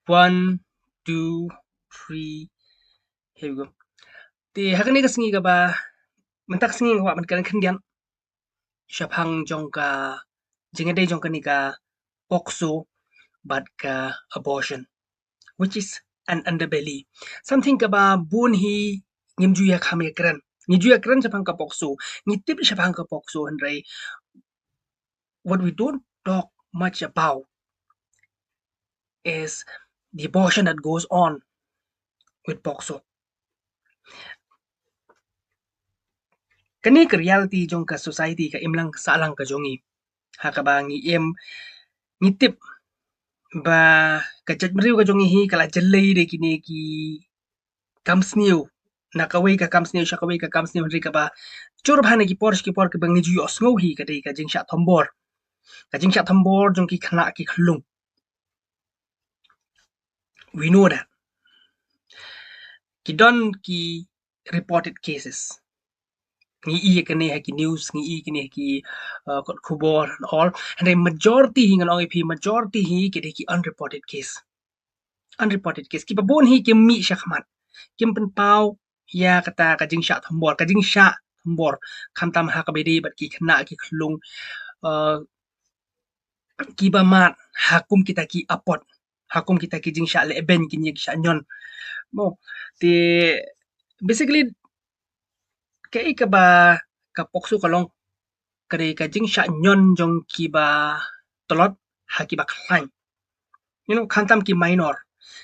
1, 2, 3. Here we go. Thì hai cái này cái sinh cái ba mình tak sinh cái mình cái dian syapang jong ka jinga day jong ka ni ka POCSO but ka abortion, which is an underbelly. Something ka ba bun hi ngim ju ya khame kran. Ni ju ya kran syapang ka POCSO. Ni tip syapang ka POCSO handrai. What we don't talk much about is the abortion that goes on with POCSO. Kani ka reality jong ka society ka imlang salang ka jongi. Hakaba ngi em ngi tip ba ka jajmriu ka jongi hi kala jallai de kini ki kamsniu nakawai ka kamsniu shakawai ka kamsniu ri ka ba chur bhane ki por ke bang ni ju osngau hi ka dei ka jingsha thombor ka jingsha thombor jong ki khna ki khlung. We know that ki don ki reported cases ngi i kene ha ki news ngi i kene ki kot khubor and all, and the majority hi ngalong ip majority hi ki de ki unreported case ki babon hi ki mi shakhmat kim pen pau ya kata ka jingsha thombor khantam ha ka bedi bat ki khna ki khlung ki ba mat hakum kita ki apot hakum kita ki jingsha le ben ki nyek sha nyon mo ti basically kai ka ba ka POCSO kalong kare ka jingsha nyon jong ki ba tolot ha ki ba khlang, you know, khantam ki minor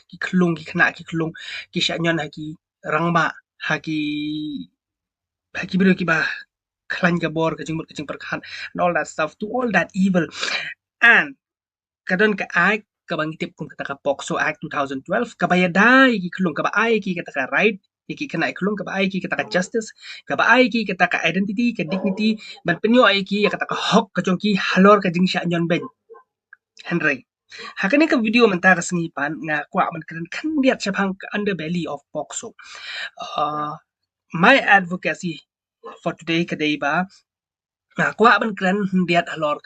ki khlung ki khna ki khlung ki sha nyon ha ki rangba ha ki biro ki ba khlan ka bor ka jing perkhan and all that stuff, to all that evil. And kadon ka ai ka bang tip kum kata ka POCSO Act 2012 ka bayadai ki khlung ka ba ai ki kata ka right ki kena khlung ka ba ai ki kata ka justice ka ba ai ki kata ka identity ka dignity ban penyo ai ki kata ka hok ka jong ki halor ka jing sha nyon ben henry hakani ka video man ta ka singi pan nga kwa man kan liat chapang underbelly of POCSO. My advocacy for today kadai ba kwa ban kran liat halor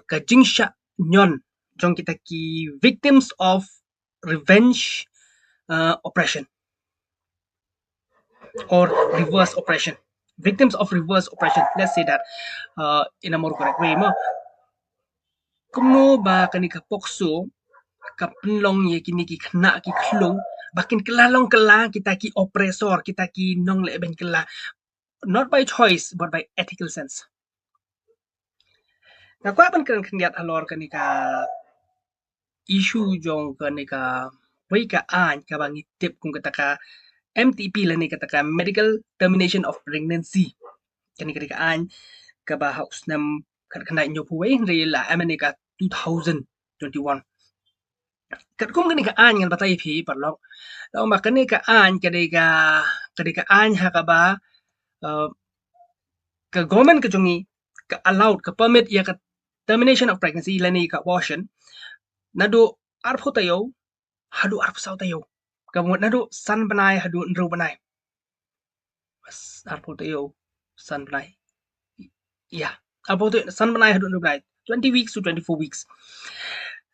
ka jingsha nyon jong kita ki victims of revenge oppression or reverse oppression, victims of reverse oppression, let's say that in a more correct way mo kumno ba kani ka POCSO ka penlong ye kini ki khna ki khlung bakin kelalong kela kita ki oppressor kita ki nong le ben kela, not by choice but by ethical sense. Na kwa ban kan khiat halor kani ka issue jong kani ka wai ka an ka bangi tip kung kata ka MTP la ni kata ka Medical Termination of Pregnancy kani ka an ka ba haus nam kan kana nyo puwai re la amane ka 2021 kat kum kani ka an ngan batai phi parlok law ma kani ka an ka an ha ka ba ka government ka jongi ka allowed ka permit ya ka termination of pregnancy la ni ka abortion nado arpho tayo hadu arpho saw tayo ka nado san banai hadu nro banai arpho tayo san banai yeah about san banai hadu nro banai 20 weeks to 24 weeks.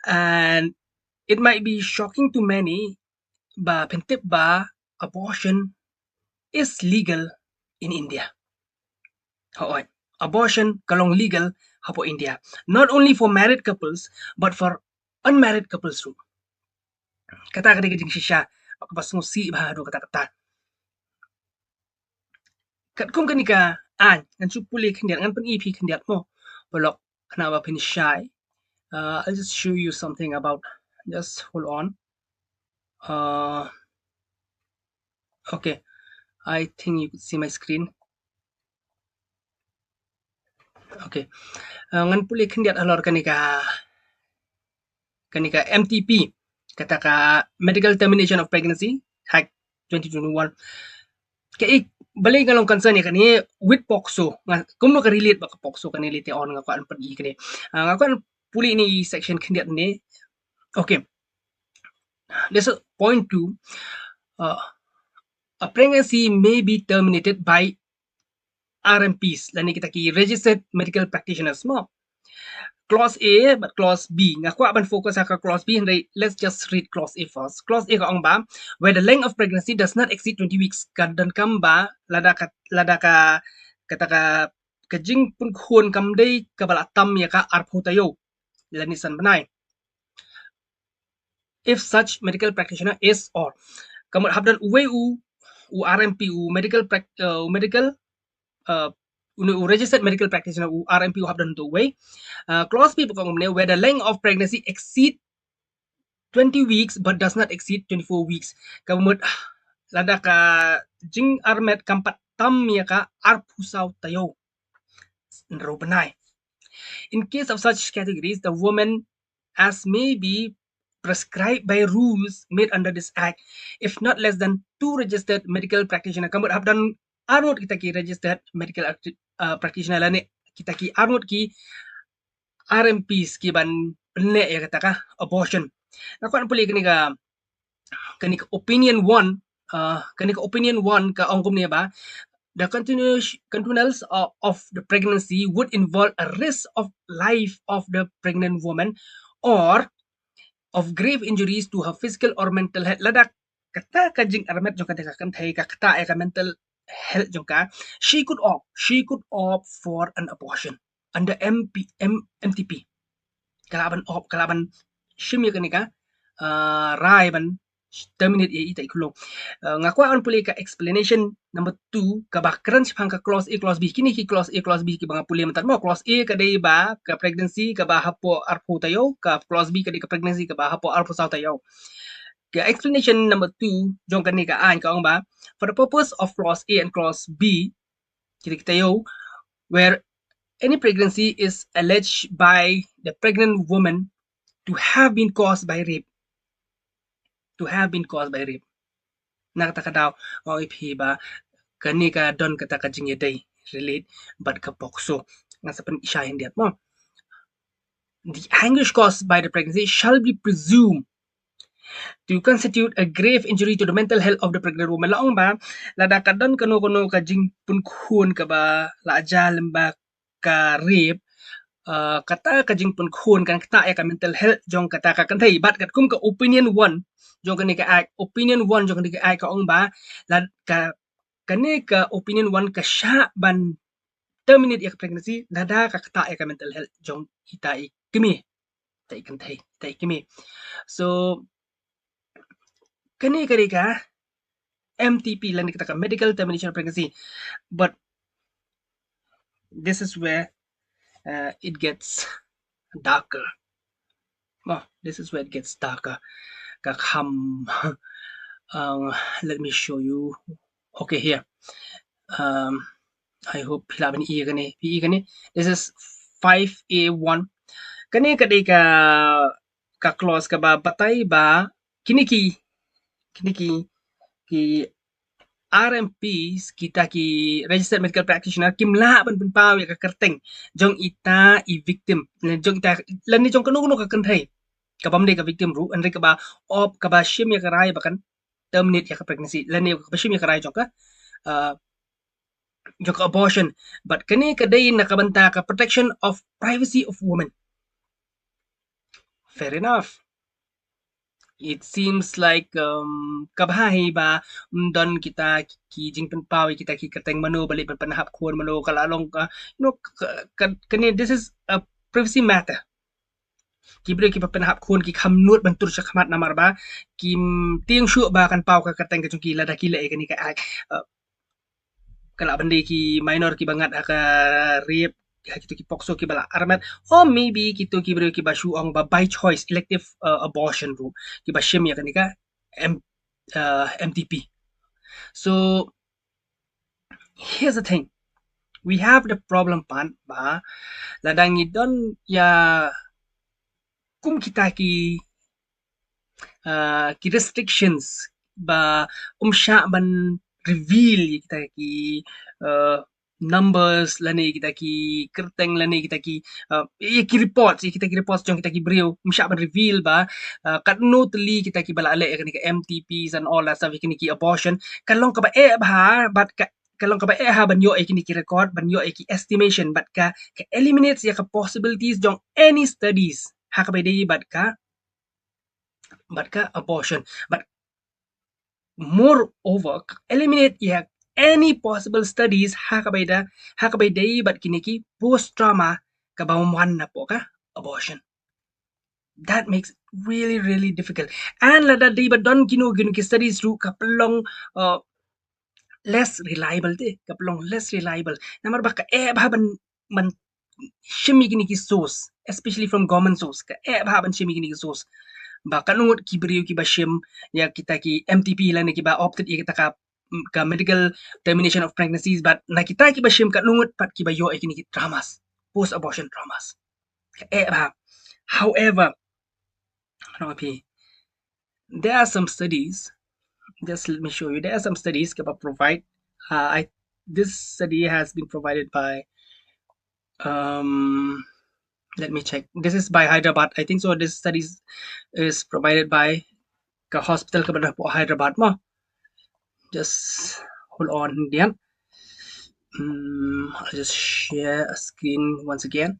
And it might be shocking to many ba pentip ba abortion is legal in India. Hoy, abortion kalong legal hapo India, not only for married couples but for unmarried couples too. Kata kata jing shisha pas ngusi ba do kata kat kum kanika an ngan supuli khendiat ngan pen EP khendiat mo bolok khana ba pin shy. I'll just show you something about, just hold on. Okay, I think you could see my screen. Okay, ngan puli khendiat halor kanika MTP kata ka Medical Termination of Pregnancy Act 2021 kai balay ngalong concern ni kani with POCSO nga kumno ka relate ba ka POCSO kani later on nga kan pagi kani nga kan puli ni section khendiat ni. Okay, let's point to a pregnancy may be terminated by RMPs lani kita ki registered medical practitioners mo Clause A but clause B. Ngaku akan fokus ke clause B. Let's just read clause A first. Clause A ka ba, where the length of pregnancy does not exceed 20 weeks. Dan kamba lada ka kata ka kajing pun khun kam dei ka balatam ya ka arphu tayo. Lanisan banai. If such medical practitioner is or kamu habdan uwe u RMP medical registered medical practitioner RMP habdan tu way. Clause B where the length of pregnancy exceed 20 weeks but does not exceed 24 weeks. Kamu lada ka jing armet kampat tam ya ka arpusaw tayo. Nro benai. In case of such categories, the woman as may be prescribed by rules made under this act, if not less than 2 registered medical practitioner. Kamu habdan arut kita ki registered medical practitioner lani kita ki arut ki RMPs ki ban penne ya kata ka abortion. Nakuan puli kani ka opinion 1 opinion 1 ka ongkom niya ba, the continuance of the pregnancy would involve a risk of life of the pregnant woman or of grave injuries to her physical or mental health. Ladak kata kajing armet jong kata kan thai ka kata ka mental health jong ka, she could opt for an abortion under MTP. Kalaban shimya kanika rai ban terminate ita ikulong. Ngaku an puli ka explanation number 2 ka bakran sipang ka clause A clause B. Kini ki clause A clause B ki banga puli mentat mo clause A ka dei ba ka pregnancy ka ba hapo arpo tayo, ka clause B ka dei ka pregnancy ka ba hapo arpo saw tayo. Ka explanation number 2 jong kani ka an ka ong ba, for the purpose of clause A and clause B kini tayo where any pregnancy is alleged by the pregnant woman to have been caused by rape. Nakata daw o ipi ba kani ka don kata ka jingye day relate but ka POCSO nasa pan isahin diat mo. The anguish caused by the pregnancy shall be presumed to constitute a grave injury to the mental health of the pregnant woman. Laong ba lada ka don kano ka jing pun khun ka ba la ajal ba ka rape, kata ka jing pun khun kan kata ya ka mental health jong kata ka kan thai bat kat kum ka opinion 1 jong kani ka act opinion 1 jong kani ka act ka ong ba lad ka kani ka opinion 1 ka sya ban terminate ya pregnancy lada ka kata ya ka mental health jong kita ikimi ta ikan thai ta ikimi. So kani ka MTP lan kita ka medical termination of pregnancy, but this is where it gets darker. This is where it gets darker. Let me show you. Okay, here. I hope hilaban PE gani. This is 5A1. Kani kadai ka clause ka ba batay ba kini ki RMPs kita ki registered medical practitioner kimla ban paw ya ka kerteng jong ita victim jong ita lan ni jong kanu ka kanthai ka pamde ka victim ru anre ka ba op ka ba shim ya ka rai bakan terminate ya ka pregnancy lan ni ka shim ya ka rai jong ka jong ka abortion, but kani kadai nakabanta ka protection of privacy of woman. Fair enough. It seems like kabahay ba don kita ki jing pawi kita ki kateng mano balik panahap kuan mano kalalong ka kani this is a privacy matter. Kibre ki panahap kuan ki khamnut bantur sa khamat namar ba kim tiang syu ba kan paw ka kateng ka jungki lada kila kani ka kala bande ki minor ki bangat ka rape kita ki POCSO ki bala armat or maybe kita ki bro ki basu ong ba by choice elective abortion ru ki ba shim ya kanika MTP. So here's the thing, we have the problem pan ba ladang idon ya kum kita ki restrictions ba sya ban reveal kita ki numbers lani kita ki kerteng lani kita ki ki reports jong kita ki brio msya ban reveal ba kat notely kita ki bala ale kan ki MTPs and all that stuff kini ki abortion kalong ka ba ba but kalau ka ba ha ban yo kini ki record ban yo ki estimation but ka eliminates ya ka possibilities jong any studies ha ka ba dei but ka abortion but moreover eliminate ya any possible studies ha ka ba dei but kini ki post trauma ka ba na po ka abortion. That makes it really really difficult and la da dei but don kinu ki studies ru kapalong less reliable de kapalong less reliable namar ba ka ba ban man shimi gini ki source especially from government source ka ba ban shimi gini ki source ba kanungot ki brio ki ba shim ya kita ki MTP la ne ki ba opted ya kita ka medical termination of pregnancies but na kita ki ba shim kanungot pat ki ba yo gini ki traumas post abortion traumas ka ba however there are some studies. Just let me show you. There are some studies that provide. This study has been provided by. Let me check. This is by Hyderabad. I think so. This study is provided by the hospital kepada Hyderabad. Just hold on, Dian. I'll just share a screen once again.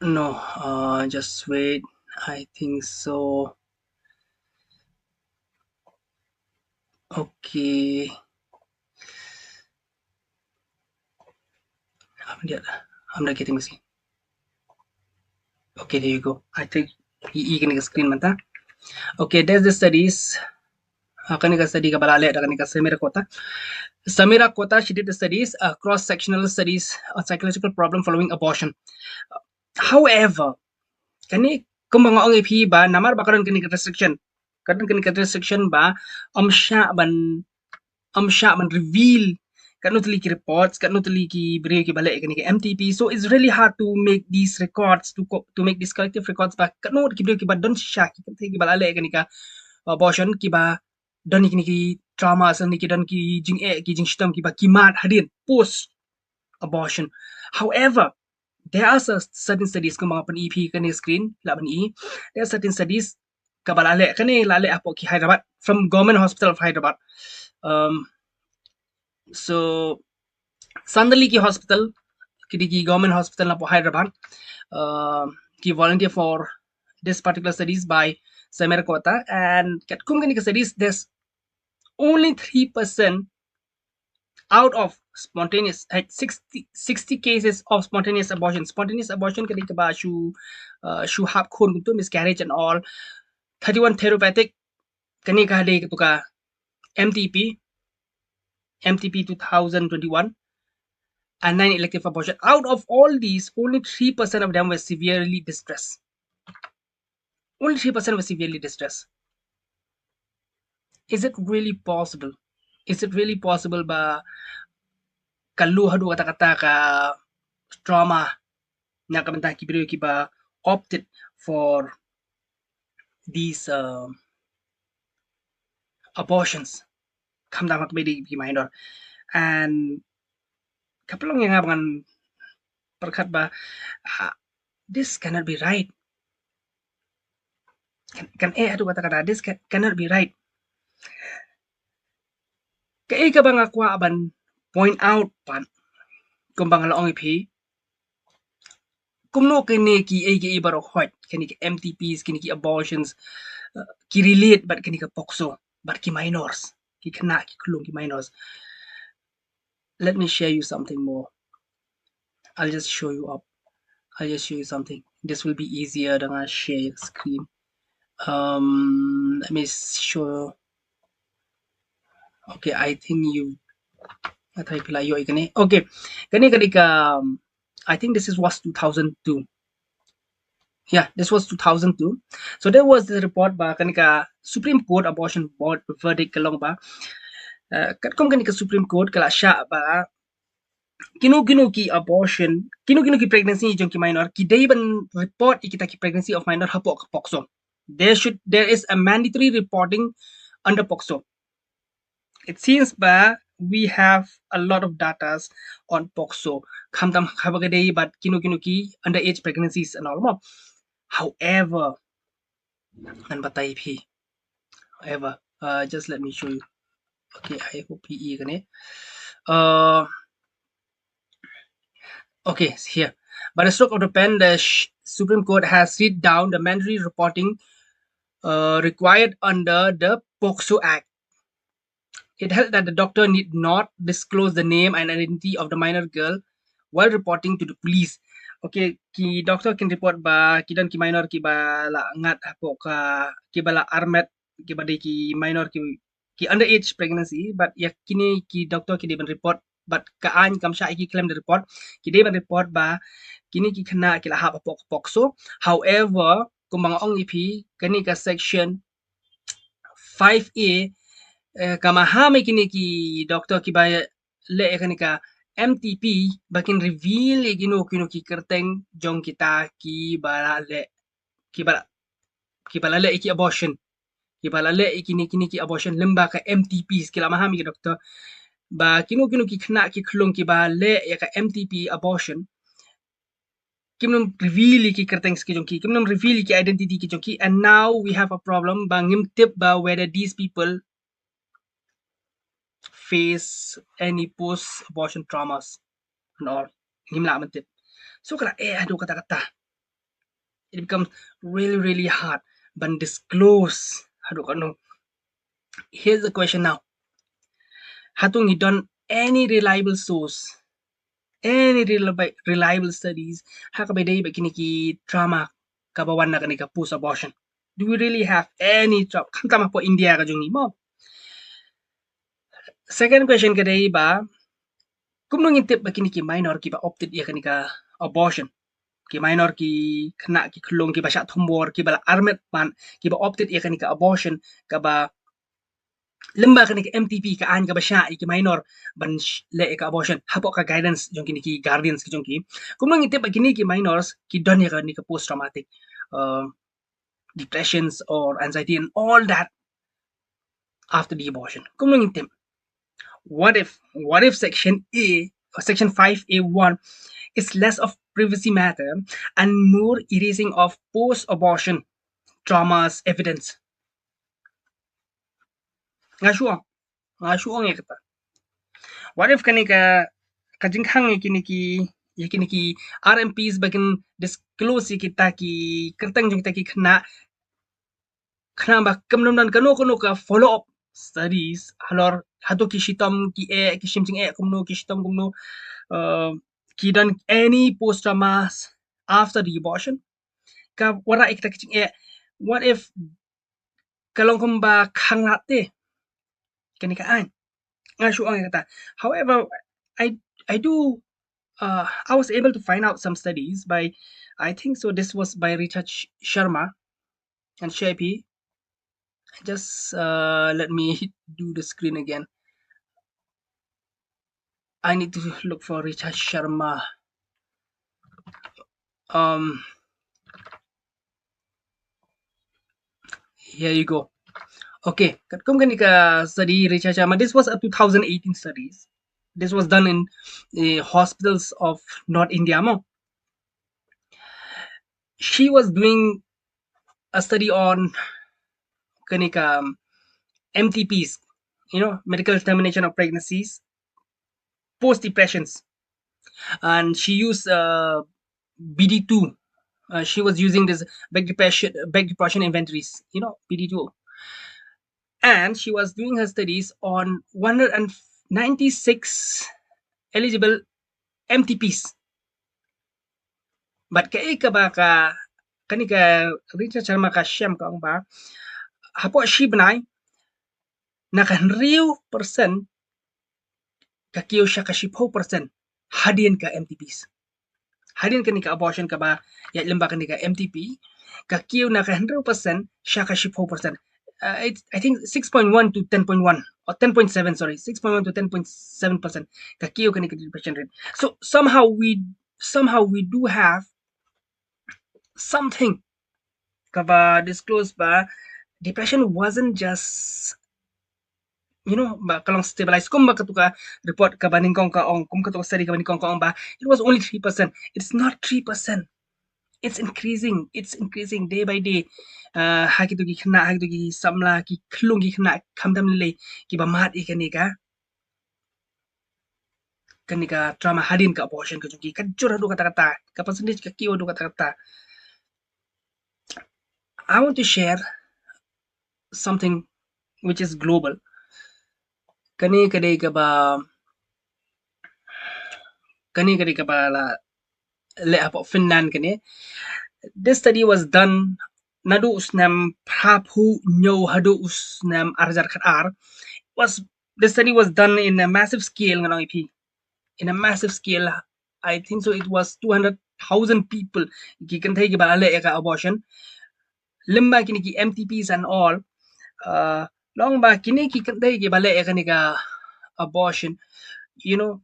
No, just wait. I think so. Okay. I'm not getting missing. Okay, there you go. I think you can screen mata. Okay, there's the studies. Kanika study ka balale da kanika Samira Kota, she did the studies, cross-sectional studies on psychological problem following abortion. However, kani kumbanga ong ipi ba namar ba karon kani restriction. Karon kani restriction ba amsha man reveal kanutli ki reports kanutli ki brio ki bale kani MTP, so it's really hard to make these records to make these collective records ba kanut ki brio ki ba don sha ki balale kani ka abortion ki ba don ki trauma san ki don ki jing shitam ki ba kimat hadin post abortion. However, there are certain studies kung mga pan EP kani screen laban there are certain studies kabalale kani lale apo ki Hyderabad from government hospital of Hyderabad. So Sandali ki hospital ki government hospital na po Hyderabad ki volunteer for this particular studies by Samira Kota and kung kani ka studies there's only 3% out of spontaneous 60 cases of spontaneous abortion. Spontaneous abortion kani ka ba shu hap khon to miscarriage and all. 31 therapeutic kani ka hade to ka MTP 2021 and 9 elective abortion. Out of all these, only 3% of them were severely distressed. Only 3% were severely distressed. Is it really possible? Is it really possible ba kalu hadu kata-kata ka trauma na kabanta kibiro kiba opted for these abortions kamda makbedi ki minor and kapalong yang abangan perkat ba this cannot be right kan hadu kata-kata this cannot be right kay ka bang akwa aban point out pan kung bang laong ipi kung no kini ki ibaro hot kini ki MTPs kini ki abortions ki relate but kini ka POCSO but ki minors ki kana ki kulong ki minors. Let me share you something more. I'll just show you up. I'll just show you something. This will be easier than I share your screen. Let me show you. Okay, I think you okay, kani ka I think this was 2002. Yeah, this was 2002. So there was the report ba kanika Supreme Court abortion board verdict kalong ba kung kanika Supreme Court kala sya ba kinu ki abortion kinu ki pregnancy jong ki minor ki day ban report ikita ki pregnancy of minor hapo ka POCSO. There is a mandatory reporting under POCSO. It seems ba we have a lot of data on POCSO kamtam habagaday but kinu ki underage pregnancies and all more. However Just let me show you. Okay, I hope PE kan eh. Okay, here. By the stroke of the pen, the Supreme Court has set down the mandatory reporting required under the POCSO Act. It held that the doctor need not disclose the name and identity of the minor girl while reporting to the police. Okay, ki doctor can report ba ki dan ki minor ki ba la ngat apo ki ba la armet ki ba de ki minor ki underage pregnancy, but ya kini ki doctor ki de ban report, but ka an kam sha ki claim the report ki de ban report ba kini ki kena ki la hap apo POCSO. However, kumbang ong ipi kani ka section 5A kamahami kini ki doktor ki baya le kani ka MTP bakin reveal gino kino ki kerteng jong kita ki bala le ki abortion ki bala le kini ki abortion lemba ka MTP skila mahami ki doktor ba kino ki kena ki klong ki ba le ya ka MTP abortion kimnum reveal ki kerteng ski jong ki kimnum reveal ki identity ki jong ki, and now we have a problem ba ngim tip ba whether these people face any post-abortion traumas and all. Himla mantip. So kala ado kata-kata. It becomes really, really hard. But disclose. Ado kano. Here's the question now. Hatung you done any reliable source, any reliable studies, hakabeday bakini ki trauma kabawan na kanika post-abortion. Do we really have any trauma? Kantama po India ka jung mo. Second question kaday ba, kung nung intip bakini ki minor ki ba opted ya kanika abortion. Ki minor ki kena ki kulong ki ba syak tumbor ki bala armet pan ki ba opted ya kanika abortion ka ba lemba kanika MTP ka an ka ba syak ki minor ban le ka abortion hapo ka guidance jong kini ki guardians ki jong ki kung nung intip bakini ki minors ki don ya kanika post traumatic depressions or anxiety and all that after the abortion. Kung nung intip, what if section A or section 5A1 is less of privacy matter and more erasing of post-abortion traumas evidence? Ngasuang ya kata. What if kanika kajingkhang kini ki RMPs bakin disclose kita ki kerteng jong kita ki kena ba kamnam kano ka follow up studies halor hatu ki shitam ki shimching kumno ki shitam kumno ki done any post traumas after the abortion ka wara ikta kiching what if kalong kumba khanglate kanika an ngashu ang kata. However, I do I was able to find out some studies by, I think so this was by Richard Sharma and Shepi. Just let me do the screen again. I need to look for Richard Sharma. Here you go. Okay, kung gani ka study Richard Sharma, this was a 2018 studies. This was done in hospitals of North India mo. She was doing a study on kanika MTPs, medical termination of pregnancies, post depressions, and she used BD2. She was using this beg depression inventories, BD2, and she was doing her studies on 196 eligible MTPs. But kay ka ba ka kanika Richard Sharma ka siyam ka ba hapo shi banay naka 100% kakiyo siya ka 10% hadin ka MTPs. Hadin ka ni ka abortion ka ba ya lemba ka ni ka MTP kakiyo naka 100% siya ka 10%. I think 6.1 to 10.1 or 10.7, sorry, 6.1 to 10.7% kakiyo ka ni ka depression rate. So somehow we do have something kaba disclose ba depression wasn't just ba kalong stabilize kung makatuka report ka ba ningkong kaong kung katuka study ka ba ningkong kaong ba it was only 3%. It's not 3%. it's increasing day by day. Hakitu ki kena hakitu ki samla ki klung ki kena kamdam lele ki bamat kanika trauma hadin ka abortion ka juki kajur hadu kata-kata ka percentage ka kiyo hadu kata-kata. I want to share something which is global. Kani kadai ka ba la le apo Finland kani. This study was done nadu usnam prapu nyo hadu usnam arjar khatar was the study was done in a massive scale ngano IP. In a massive scale, I think so it was 200,000 people ki kan thai ki ba le ka abortion limba kini ki MTPs and all long ba kini ki kan thai ki ba le ka ni ka abortion, you know,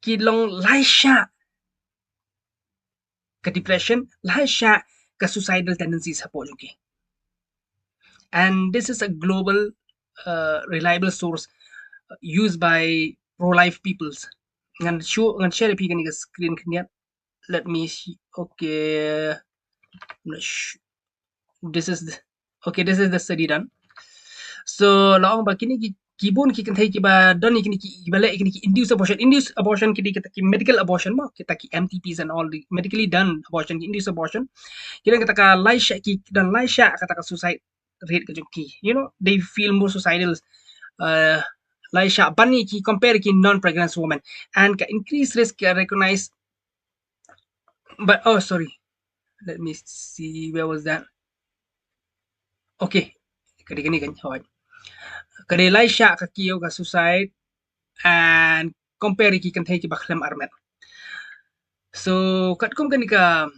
ki long laisha ka depression laisha ka suicidal tendencies hapo juki. And this is a global reliable source used by pro-life peoples. And share a peek screen kanya. Let me see. Okay, this is the study done. So long ba kini ki kibun ki kan thai ki ba don ki ba le ki induce abortion ki ki medical abortion mo kita ki MTPs and all the medically done abortion ki induce abortion kira kata ka laisha ki dan laisha kata ka suicide rate ka ki, you know, they feel more suicidal laisha bani ki compare ki non pregnant woman and ka increased risk recognize. But oh sorry, let me see, where was that? Okay, kadi gani kan hoy kadi laisha ka kiyo ka suicide and compare ki kan thai ki bakhlam armet. So katkum kani ka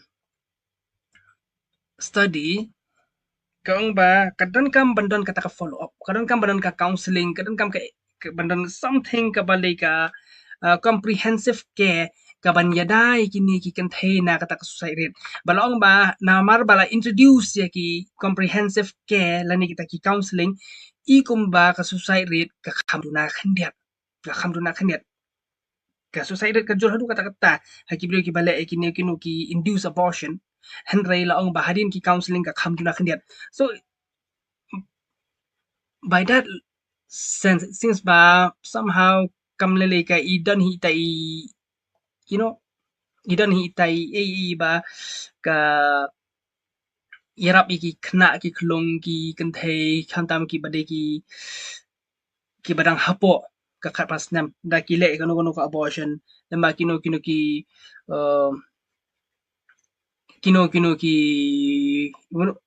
study kang ba kadon kam bandon kata ka follow up, kadon kam bandon ka counseling, kadon kam ka bandon something ka balai ka comprehensive care ka banyadai kini ki kan thai na kata ka suicide rate balong ba na mar bala introduce ya ki comprehensive care lani kita ki counseling I kumba ka suicide rate ka khamduna khandiat ka suicide rate ka jor hadu kata-kata hakiblo ki bala kini ki induce abortion handrai laong bahadin ki counseling ka khamduna khandiat. So by that sense since ba somehow kamlele ka idan hi tai, you know, idan hi tai ba ka yarap ki khna ki khlong ki kan thai khamtam ki bade ki badang hapo ka khat pas nam da ki le kano ka abortion lamba kino ki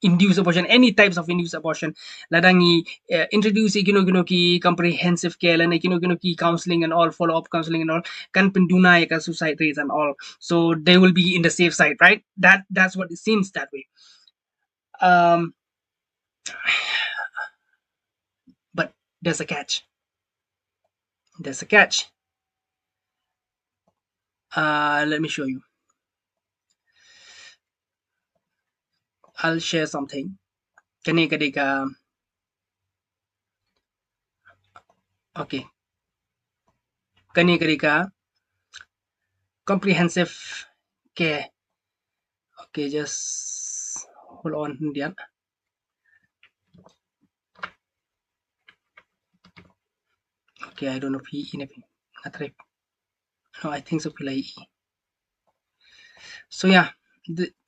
induce abortion, any types of induced abortion ladangi introduce kino ki comprehensive care and kino ki counseling and all follow up counseling and all kan penduna ka suicide rates and all, so they will be in the safe side, right? That's what it seems that way. But there's a catch. Let me show you. I'll share something. Kani kadika. Okay. Kani kadika. Comprehensive care. Okay, just hold on, Indian. Okay, I don't know if he in no, I think so. So yeah,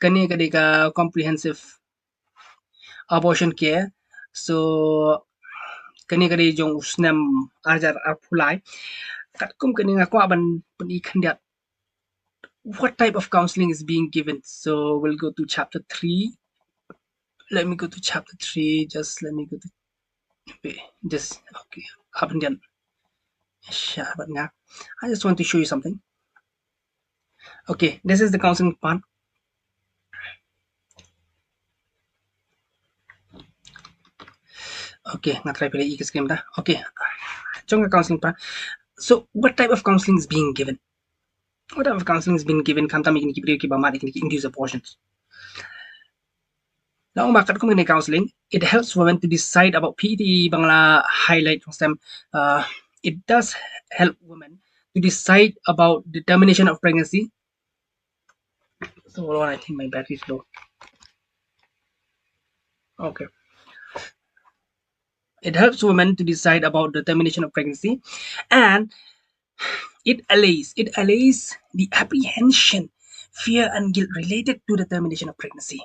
kani kadika comprehensive abortion care. So kani kadi jong usnam ajar apulai katkum kani ngako aban peni khandiat what type of counseling is being given. So we'll go to chapter 3. Let me go to chapter 3. Just let me go to just okay. I just want to show you something. Okay, this is the counseling part. Okay, ngatry pala i-screen ta. Okay, chong counseling part. So what type of counseling is being given? What type of counseling is being given? Kamtam ki ba mari ki induce abortions. Now makat ko counseling, it helps women to decide about PTE bangla highlight them. It does help women to decide about the termination of pregnancy So hold on, I think my battery is low. Okay. It helps women to decide about the termination of pregnancy, and it allays the apprehension, fear, and guilt related to the termination of pregnancy.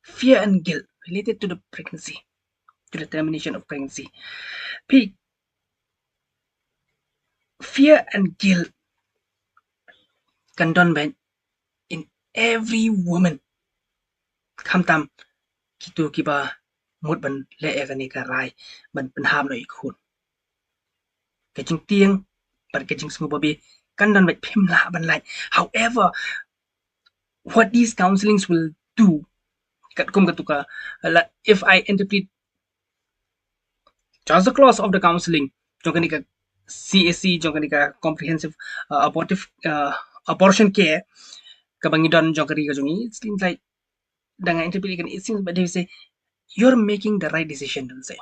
Fear and guilt related to the pregnancy, to the termination of pregnancy. P. Fear and guilt cantonment in every woman. Kamtam kitu kiba mut ban le egani ka rai ban ham no ikun. Kajing tiang but kajing semua babi kandan bat pim la ban lai. However, what these counselings will do, katkum katuka, if I interpret just the clause of the counseling, jongkanika CAC, jongkanika comprehensive abortion care, kabangidon jongkanika jongi, it seems like dengan interpretation it seems, but they say you're making the right decision, don't say.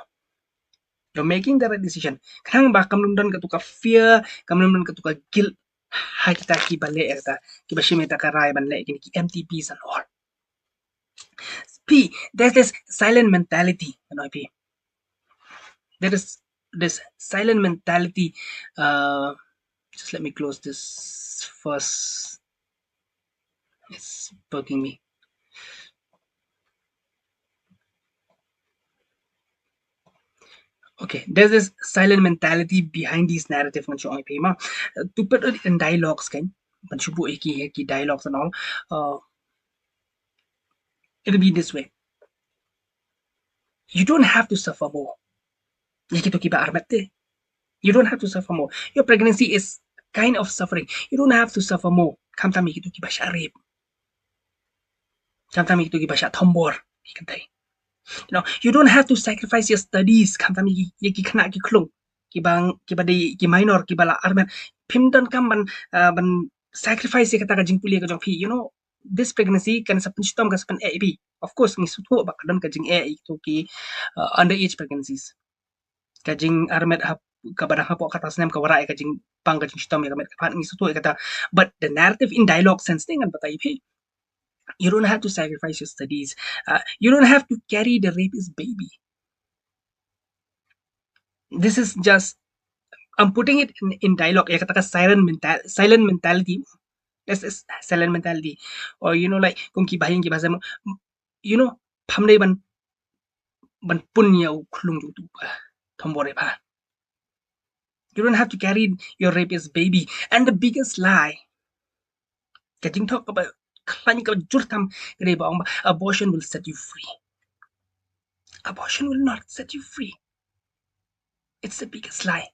You're making the right decision. Kanang ba kamnumdan katuka fear, kamnumdan katuka guilt, ha kita ki bale erta, ki bashimeta karai ban le ki MTPs and all. P, there's this silent mentality, P. There is this silent mentality. Just let me close this first. It's bugging me. Okay, there's this silent mentality behind these narrative to put it in dialogues, dialogues and all. It'll be this way. You don't have to suffer more. You don't have to suffer more. Your pregnancy is kind of suffering. You don't have to suffer more. Sometimes you don't have to sacrifice your studies. Minor pimdan kam ban sacrifice this pregnancy can of course underage pregnancies kajing armet kabadang hapo katas nem kawara kajing pang kajing shitom but the narrative in dialogue sense dengan batai you don't have to sacrifice your studies. You don't have to carry the rapist baby. This is just, I'm putting it in dialogue. Silent mentality. This is silent mentality. Or, like, kung kibahin kibasa mo, pamday ban punya uklung tu tombore pa. You don't have to carry your rapist baby. And the biggest lie, getting talk about abortion will set you free. Abortion will not set you free. It's the biggest lie.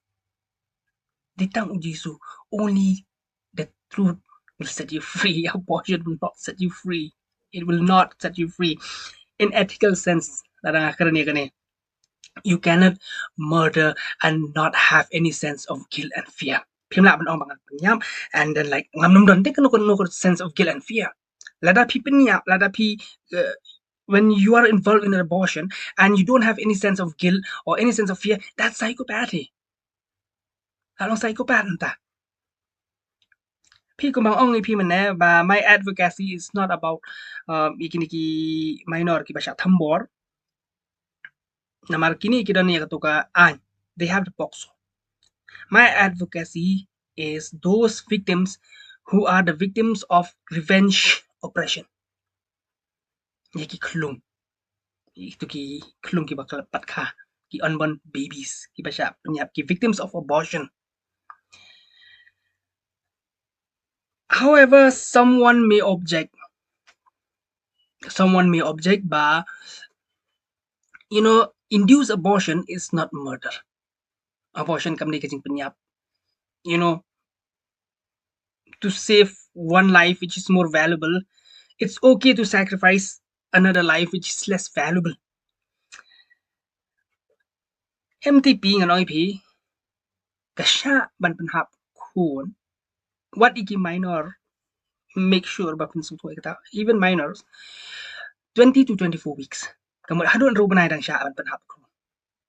Only the truth will set you free. Abortion will not set you free. It will not set you free. In ethical sense, you cannot murder and not have any sense of guilt and fear. And then like no sense of guilt and fear. When you are involved in an abortion and you don't have any sense of guilt or any sense of fear, that's psychopathy. Psychopath my advocacy is not about minor thambor. They have the POCSO. My advocacy is those victims who are the victims of revenge oppression. Klung unborn babies, victims of abortion. However, someone may object, but induced abortion is not murder. Abortion to save one life which is more valuable, it's okay to sacrifice another life which is less valuable. MTP and IP kasha ban penhap kun what iki minor make sure even minors 20 to 24 weeks. Kamu hadon rubanay dang siya ban penhap kun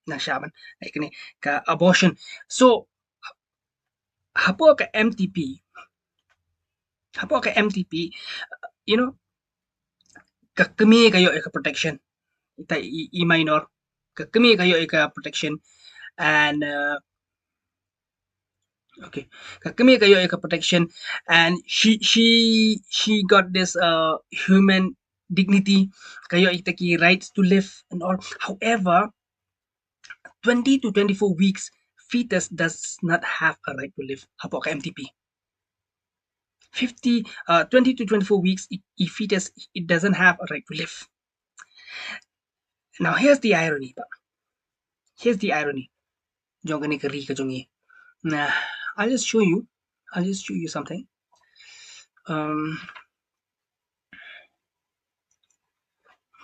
nang siya ban like ni ka abortion. So hapo ka MTP you know, kakami kayo ika protection. Ita i minor. Kakami kayo ika protection. And okay, kakami kayo ika protection. And she got this human dignity. Kayo itaki rights to live and all. However, 20 to 24 weeks, fetus does not have a right to live. Hapo ka MTP. 20 to 24 weeks, fetus, it doesn't have a right to live. Now, here's the irony. Here's the irony. Nah, I'll just show you. Something.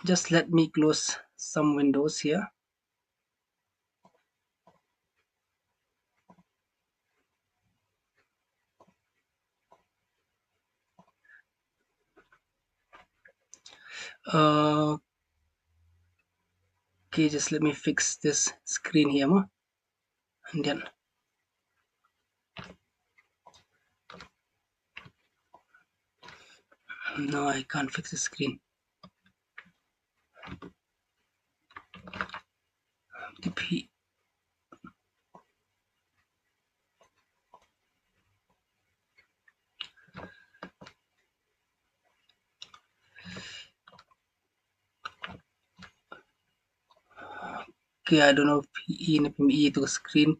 Just let me close some windows here. Okay, just let me fix this screen here, and then no, I can't fix the screen. MTP. Okay, I don't know if PE and PME to screen.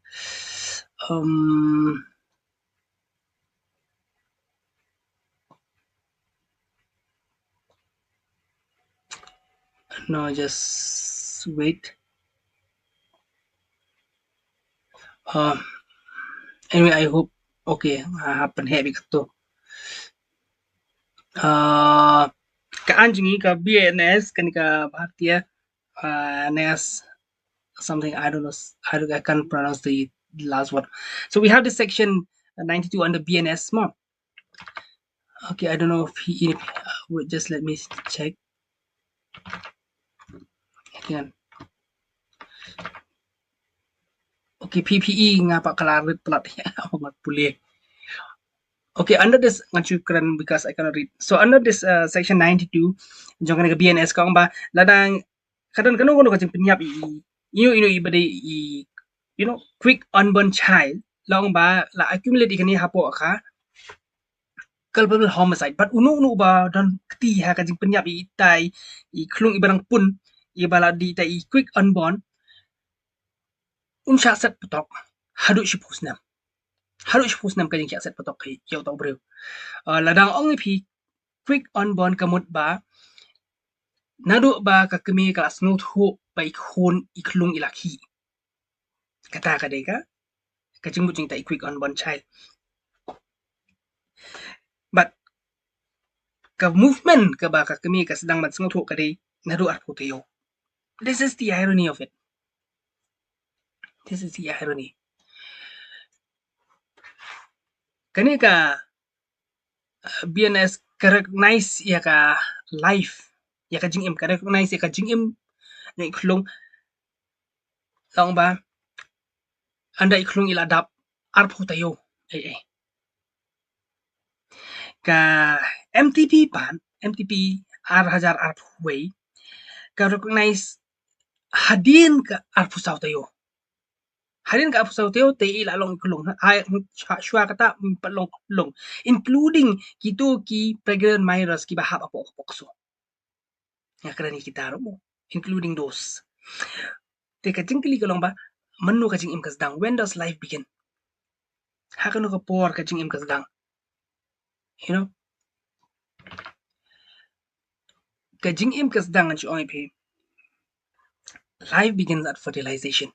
No, just wait. Anyway, I hope okay happen here because to kaanjingi ka BNS kanika bhartiya NAS something I don't know I can't pronounce the last word. So we have this section 92 under BNS more. Okay, I don't know if he just let me check again. Okay, PPE nga pa kalarit plat puli. Okay, under this because I cannot read. So under this section 92, jong ka BNS kang ba ladang kadang kanu kajing penyap quick unborn child long ba la accumulate ikani hapo ka culpable homicide but unu ba don kti ha kajing penyap itai klung ibarang pun ibala di tai quick unborn unsha set putok hadu shipusnam kajing set putok kai yaw tau breu ladang ong pi quick unborn kamut ba nado ba kakami kelas ngut ho ba ikhon iklung ilaki kata kadeka kajing bucing tai quick unborn child but ka movement ka ba kakami ka sedang mat ngut ho kadai nado arpo tayo. This is the irony of it. Kani ka BNS recognize ya ka life ya ka jingim ka recognize ya ka jingim na iklung lang ba anda iklung iladap arpo tayo ka MTP ar hajar arpway ka recognize hadin ka arpusaw tayo te ilalong kulong shwa kata palong including kito ki pregnant minors ki bahap apo POCSO nga karani kita mo including those te kajing kili kalong ba manu kajing im kasdang when does life begin hakano ka por kajing im kasdang kajing im kasdang ang ong ipi life begins at fertilization.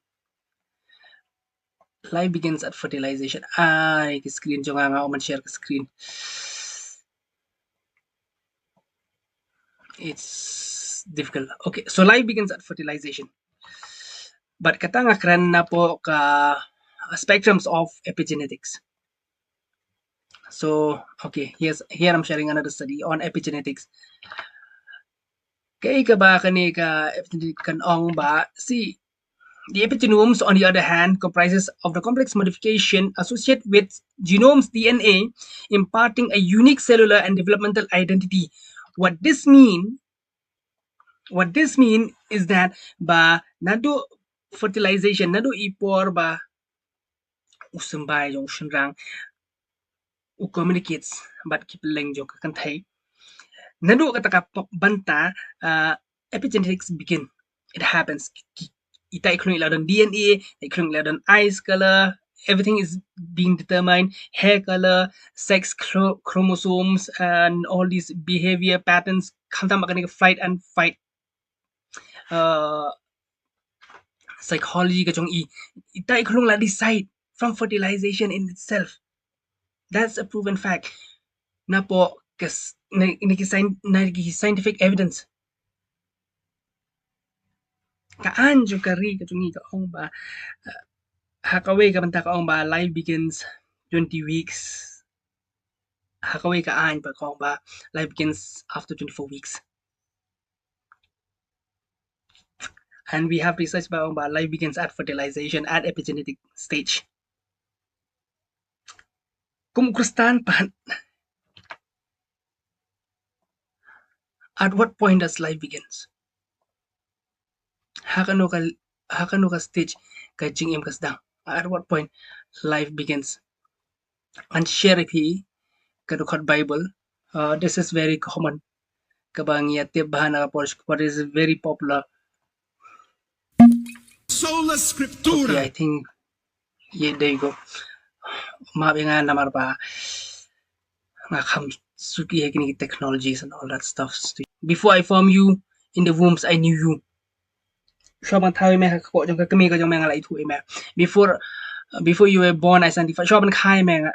Screen jo nga man share ka screen. It's difficult. Okay, so life begins at fertilization. But katanga kran na po ka spectrums of epigenetics. So, okay, here I'm sharing another study on epigenetics. Kay ka ba kani ka epigenetic kan ong ba see the epigenomes, on the other hand, comprises of the complex modification associated with genome's DNA, imparting a unique cellular and developmental identity what this mean is that ba nado fertilization nado ipor ba usambay jong shinrang u communicates but keep leng jong kan thai nado kataka banta epigenetics begin. It happens ita ikhlung iladon DNA, ikhlung iladon eyes color, everything is being determined, hair color, sex chromosomes, and all these behavior patterns khamta makani flight and fight psychology ka jong ita ikhlung la decide from fertilization in itself. That's a proven fact na po kas scientific evidence kaan jo kari ka jong ka ong ba hakawe ka banta ka ong ba life begins 20 weeks hakawe ka an pa ka ong ba life begins after 24 weeks and we have research ba ong ba life begins at fertilization at epigenetic stage kum krustan pan at what point does life begins hakano ka stage ka jing em kasdang at what point life begins and share hi kadukhat bible this is very common kabang yate bahana what is very popular sola scriptura. okay, I think yeah, there you go mabi nga namar ba nga kham suki hekini technologies and all that stuff before I form you in the wombs I knew you shoban thawi me ka ko jong ka kami ka jong me nga lai thu me before you were born I sanctify shoban khai me nga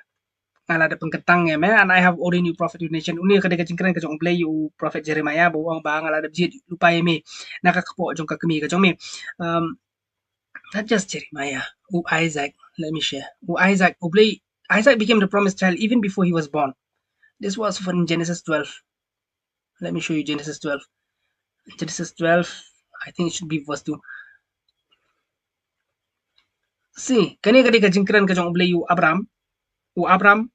ala da pengketang ya me and I have ordained you prophet to the nation uni ka de ka jingkran ka jong play you prophet Jeremiah bo ang ba ala da jit lupa me nakakapo jong ka kami ka jong me not just Jeremiah Isaac let me share Isaac Isaac became the promised child even before he was born. This was from Genesis 12. Let me show you Genesis 12. Genesis 12, I think it should be verse 2. See, kani ka jingkran ka jong blay you Abraham,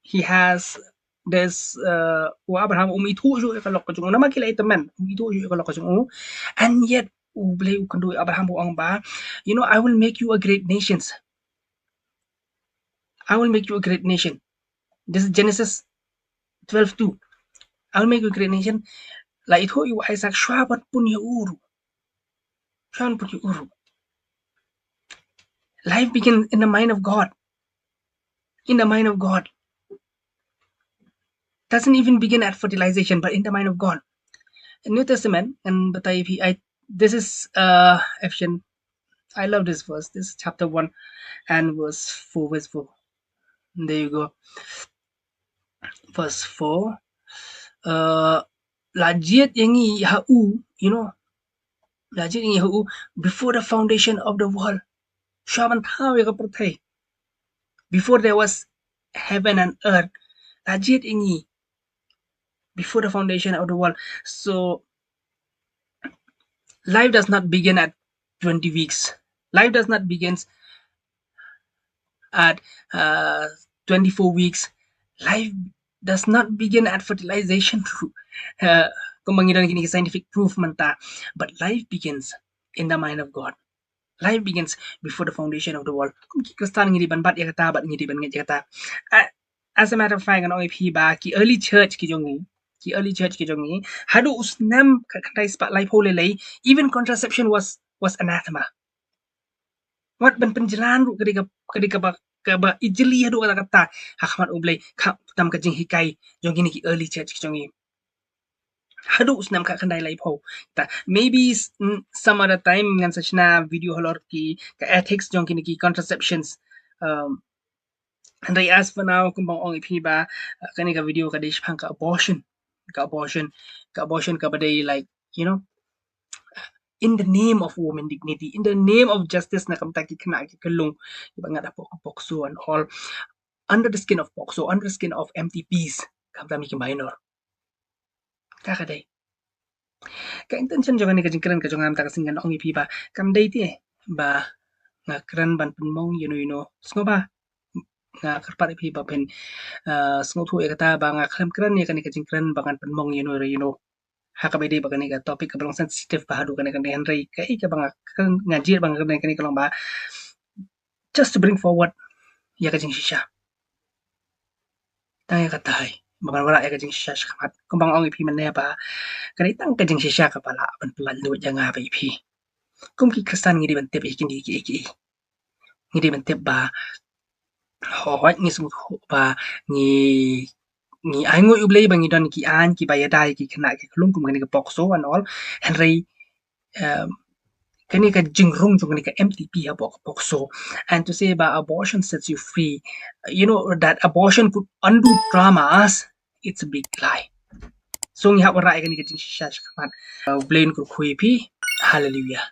he has this Abraham itu jo ka lok jong nama kila itaman itu jo ka lok jong and yet blay kan do Abraham ang ba you know I will make you a great nation. I will make you a great nation. This is Genesis 12:2. I will make you a great nation. La itu you Isaac shwabat pun ya uru. Life begins in the mind of God. In the mind of God. Doesn't even begin at fertilization, but in the mind of God. In New Testament, and this is Ephesians. I love this verse. This is chapter 1 and verse 4. There you go. Verse 4. Lajiat yangi hau, you know. Lajiat yangi hau before the foundation of the world. Shaban thaw ya kapatay. Before there was heaven and earth. Lajiat yangi before the foundation of the world. So life does not begin at 20 weeks. Life does not begin at 24 weeks. Life does not begin at fertilization through scientific proof manta, but life begins in the mind of God. Life begins before the foundation of the world. As a matter of fact, ki early church ki jongi hadu usnam katai spotlight hole lay even contraception was anathema. What ban penjalan ru kadika ba ijli hadu kata hakmat ublay tam ka jing hikai jongi ni ki early church ki jongi hadu usnam ka kandai lai po ta maybe some other time ngan such na video holor ki ka ethics jongi ni ki contraceptions and I ask for now kumbang ong ipi ba kani ka video ka dish pang ka abortion ka baday like you know in the name of woman dignity, in the name of justice na kamtaki kana kalung ibang nga po POCSO and all under the skin of POCSO, under the skin of MTPs kamtami ki minor kakaday ka intention jo kani ka jingkran ka jongam ta kasingan ong ipi ba kamday ti ba nga kran ban penmong you know sngo ba nga karpat ipi ba pen sngo thu ekata ba nga kram kran ni kani ka jingkran bangan penmong you know Hakabede bagani ka topik ka belong sensitif bahadu kan kan Henry kai ka bang ngajir bang kan kalong ba just to bring forward ya ka jing shisha tang ya katai bang wala ya ka jing shisha shkamat kumbang ong ipi man ba kan itang ka jing shisha ka pala ban pala lu janga ba ipi kum ki kristan ngidi ban tep ikin di ki ngidi ban tep ba ho ngi sum ba ngi ngi ai ngui ublei bang idon ki an ki bayadai ki kena ki klung kum kan ka POCSO and all Henry kani ka jingrung jung kani ka MTP about POCSO and to say about abortion sets you free, you know that abortion could undo traumas. It's a big lie. So ngi hawara kani ka jing shisha shkaman blame ko khui pi hallelujah.